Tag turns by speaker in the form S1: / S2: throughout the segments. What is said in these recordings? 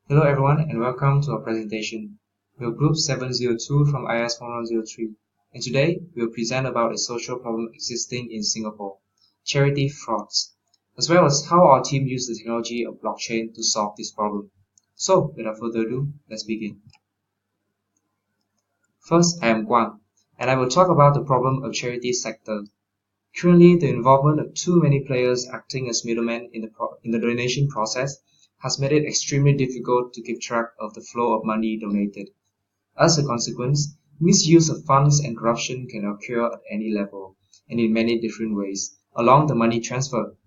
S1: Hello everyone and welcome to our presentation. We are Group 702 from IS 1103 and today we will present about a social problem existing in Singapore, charity frauds, as well as how our team used the technology of blockchain to solve this problem. So without further ado, let's begin. First, I am Guang and I will talk about the problem of charity sector. Currently, the involvement of too many players acting as middlemen in the donation process has made it extremely difficult to keep track of the flow of money donated. As a consequence, misuse of funds and corruption can occur at any level and in many different ways along the money transfer.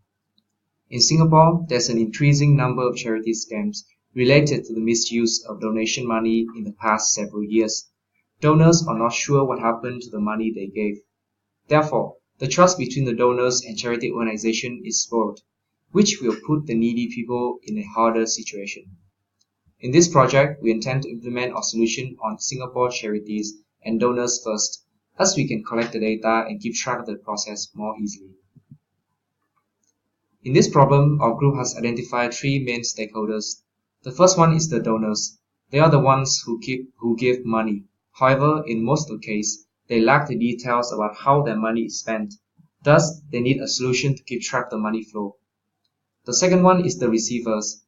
S1: In Singapore, there's an increasing number of charity scams related to the misuse of donation money in the past several years. Donors are not sure what happened to the money they gave. Therefore, the trust between the donors and charity organization is spoiled, which will put the needy people in a harder situation. In this project, we intend to implement our solution on Singapore charities and donors first, as we can collect the data and keep track of the process more easily. In this problem, our group has identified three main stakeholders. The first one is the donors. They are the ones who give money. However, in most of the cases, they lack the details about how their money is spent. Thus, they need a solution to keep track of the money flow. The second one is the receivers.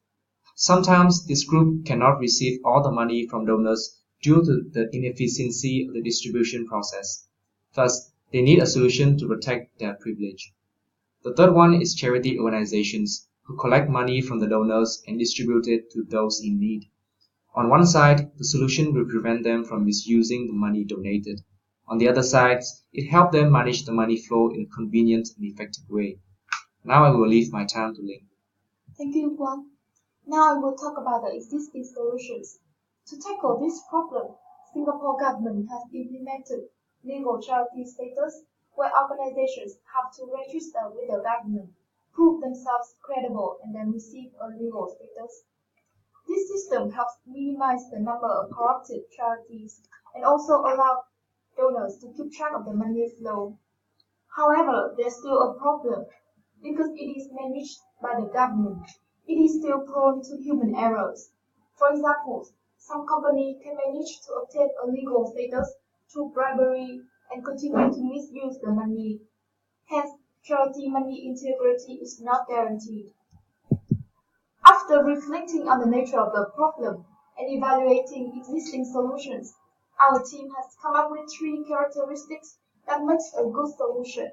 S1: Sometimes this group cannot receive all the money from donors due to the inefficiency of the distribution process. Thus, they need a solution to protect their privilege. The third one is charity organizations, who collect money from the donors and distribute it to those in need. On one side, the solution will prevent them from misusing the money donated. On the other side, it helps them manage the money flow in a convenient and effective way. Now I will leave my time to Ling.
S2: Thank you, Guang. Now I will talk about the existing solutions. To tackle this problem, Singapore government has implemented legal charity status where organizations have to register with the government, prove themselves credible, and then receive a legal status. This system helps minimize the number of corrupted charities and also allow donors to keep track of the money flow. However, there's still a problem because it is managed by the government. It is still prone to human errors. For example, some company can manage to obtain a legal status through bribery and continue to misuse the money. Hence, charity money integrity is not guaranteed. After reflecting on the nature of the problem and evaluating existing solutions, our team has come up with three characteristics that makes a good solution.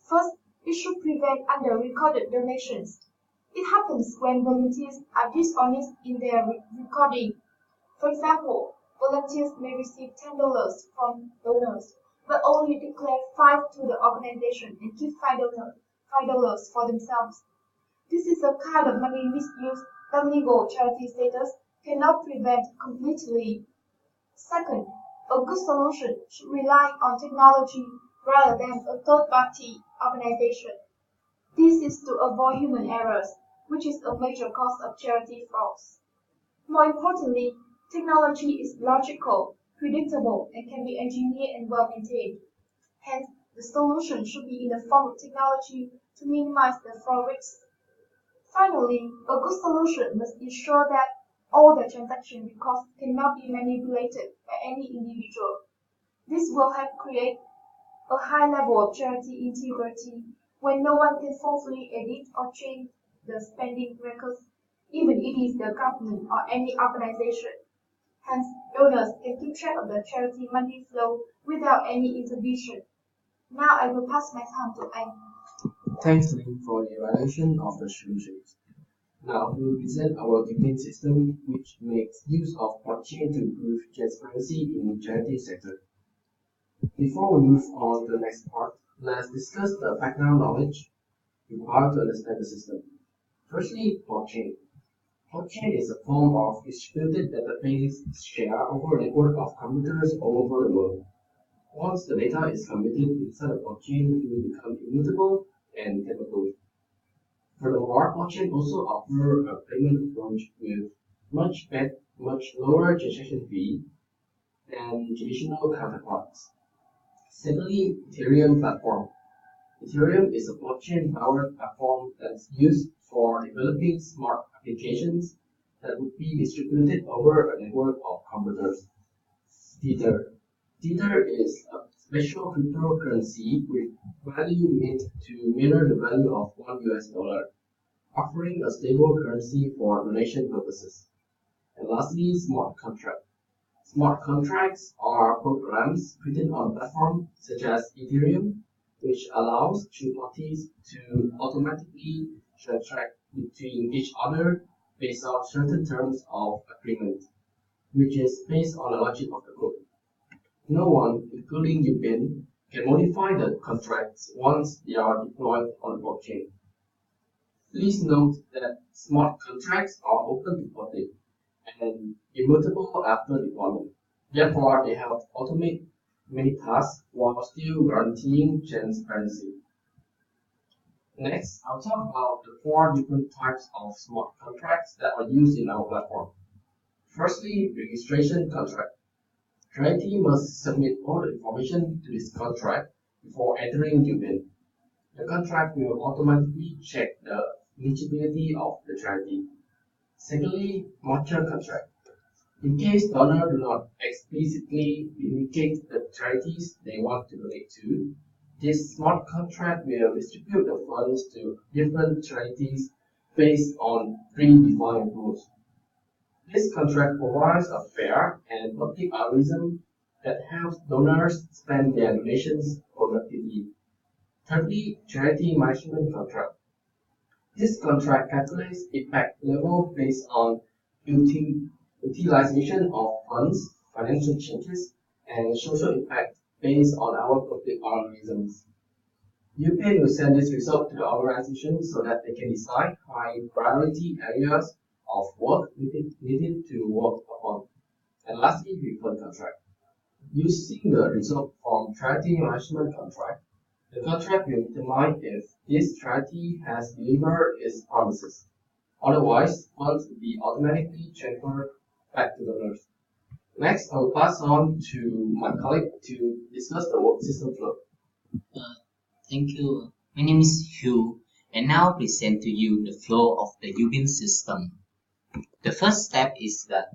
S2: First, it should prevent under-recorded donations. It happens when volunteers are dishonest in their recording. For example, volunteers may receive $10 from donors, but only declare 5 to the organization and keep $5 for themselves. This is a kind of money misuse that legal charity status cannot prevent completely. Second, a good solution should rely on technology rather than a third-party organization. This is to avoid human errors, which is a major cause of charity frauds. More importantly, technology is logical, predictable, and can be engineered and well maintained. Hence, the solution should be in the form of technology to minimize the fraud risks. Finally, a good solution must ensure that all the transaction records cannot be manipulated by any individual. This will help create a high level of charity integrity when no one can falsely edit or change the spending records, even if it is the government or any organization. Hence, donors can keep track of the charity money flow without any intervention. Now I will pass my time to Anh.
S3: Thanks, Lynn, for the evaluation of the solutions. Now we will present our campaign system, which makes use of blockchain to improve transparency in the charity sector. Before we move on to the next part, let's discuss the background knowledge required to understand the system. Firstly, blockchain. Blockchain is a form of distributed database shared over a network of computers all over the world. Once the data is committed inside a blockchain, it will become immutable and capable. Furthermore, blockchain also offers a payment approach with much lower transaction fee than traditional counterparts. Secondly, Ethereum platform. Ethereum is a blockchain-powered platform that's used for developing smart applications that would be distributed over a network of computers. Tether. Tether is a special cryptocurrency with value meant to mirror the value of $1, offering a stable currency for donation purposes. And lastly, smart contract. Smart contracts are programs written on platforms such as Ethereum, which allows two parties to automatically transact between each other based on certain terms of agreement, which is based on the logic of the code. No one, including Yupin, can modify the contracts once they are deployed on the blockchain. Please note that smart contracts are open to public and immutable after deployment. Therefore, they help automate many tasks while still guaranteeing transparency. Next, I'll talk about the 4 different types of smart contracts that are used in our platform. Firstly, registration contract. Charity must submit all the information to this contract before entering Yupin. The contract will automatically check the eligibility of the charity. Secondly, merchant contract. In case donors do not explicitly indicate the charities they want to donate to, this smart contract will distribute the funds to different charities based on predefined rules. This contract provides a fair and public algorithm that helps donors spend their donations productively. Thirdly, charity management contract. This contract calculates impact level based on utilization of funds, financial changes, and social impact based on our public algorithms. Yupin will send this result to the organization so that they can decide high priority areas of work needed to work upon. And lastly, refund contract. Using the result from charity management contract, the contract will determine if this charity has delivered its promises. Otherwise, funds will be automatically transferred back to donors. Next, I will pass on to my colleague to discuss the work system flow.
S4: Thank you. My name is Hugh, and now I present to you the flow of the Yupin system. The first step is that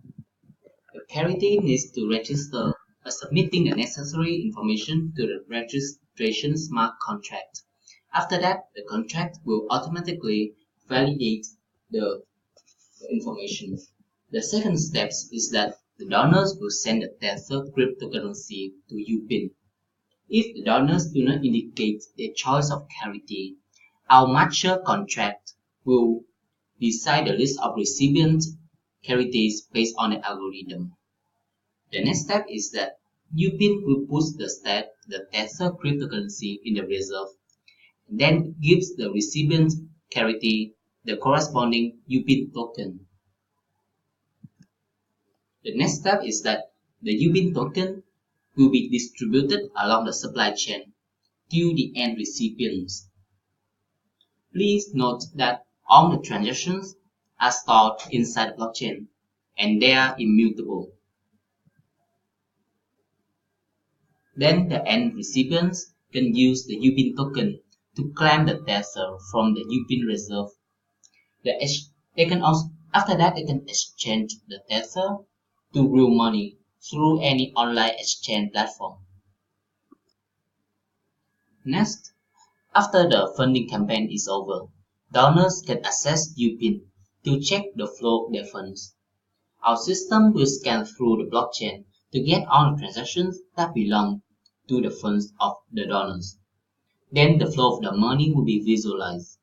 S4: the charity needs to register by submitting the necessary information to the registration smart contract. After that, the contract will automatically validate the information. The second step is that the donors will send the Tether cryptocurrency to Yupin. If the donors do not indicate their choice of charity, our master contract will decide the list of recipient charities based on the algorithm. The next step is that Yupin will put the Tether cryptocurrency in the reserve, and then gives the recipient charity the corresponding Yupin token. The next step is that the Yupin token will be distributed along the supply chain to the end recipients. Please note that all the transactions are stored inside the blockchain and they are immutable. Then the end recipients can use the Yupin token to claim the Tether from the Yupin reserve. After that, they can exchange the Tether to real money through any online exchange platform. Next, after the funding campaign is over, donors can access Yupin to check the flow of their funds. Our system will scan through the blockchain to get all the transactions that belong to the funds of the donors. Then the flow of the money will be visualized.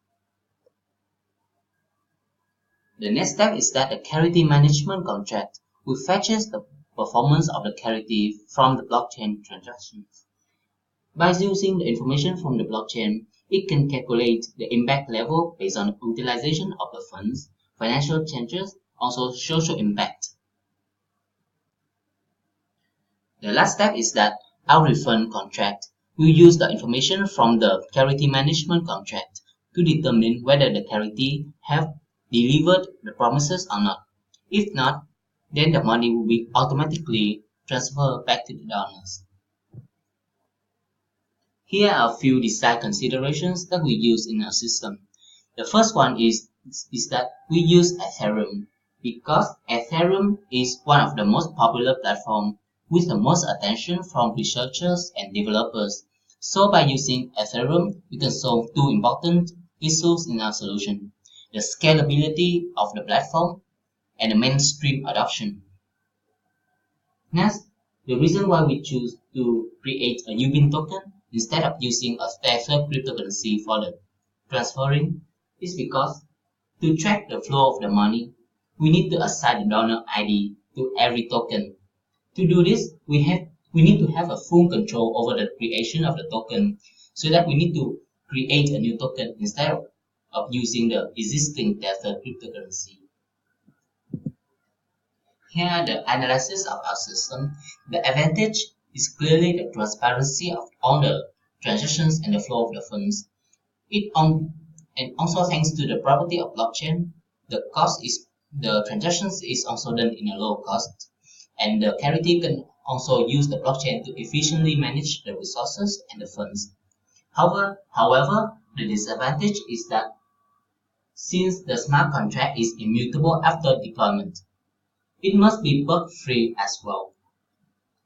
S4: The next step is that the charity management contract will fetches the performance of the charity from the blockchain transactions. By using the information from the blockchain, it can calculate the impact level based on the utilization of the funds, financial changes, also social impact. The last step is that our refund contract will use the information from the charity management contract to determine whether the charity have delivered the promises or not. If not, then the money will be automatically transferred back to the donors. Here are a few design considerations that we use in our system. The first one is that we use Ethereum. Because Ethereum is one of the most popular platforms with the most attention from researchers and developers. So by using Ethereum, we can solve two important issues in our solution: the scalability of the platform and the mainstream adoption. Next, the reason why we choose to create a UBIN token instead of using a Tether cryptocurrency for the transferring is because to track the flow of the money, we need to assign the donor ID to every token. To do this, we need to have a full control over the creation of the token, so that we need to create a new token instead of using the existing Tether cryptocurrency. Here, the analysis of our system. The advantage is clearly the transparency of all the transactions and the flow of the funds. And also thanks to the property of blockchain, the transactions is also done in a low cost, and the charity can also use the blockchain to efficiently manage the resources and the funds. However, the disadvantage is that since the smart contract is immutable after deployment, it must be bug-free as well.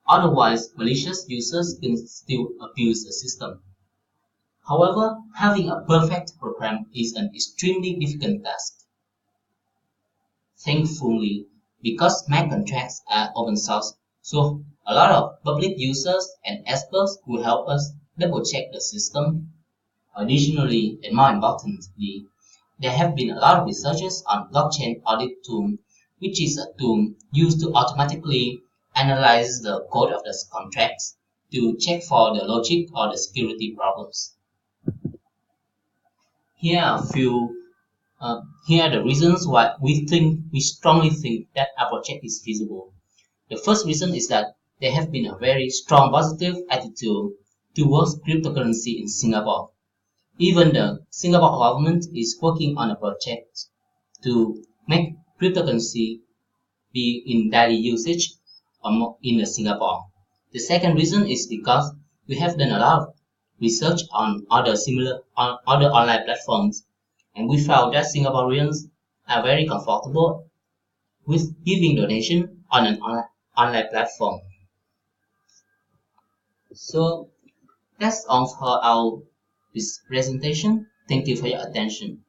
S4: Otherwise, malicious users can still abuse the system. However, having a perfect program is an extremely difficult task. Thankfully, because smart contracts are open source, so a lot of public users and experts will help us double check the system. Additionally, and more importantly, there have been a lot of researches on blockchain audit tool, which is a tool used to automatically analyze the code of the contracts to check for the logic or the security problems. Here are a few. Here are the reasons why we strongly think that our project is feasible. The first reason is that there have been a very strong positive attitude towards cryptocurrency in Singapore. Even the Singapore government is working on a project to make cryptocurrency be in daily usage in Singapore. The second reason is because we have done a lot of research on other online platforms, and we found that Singaporeans are very comfortable with giving donation on an online platform. So that's all for our this presentation. Thank you for your attention.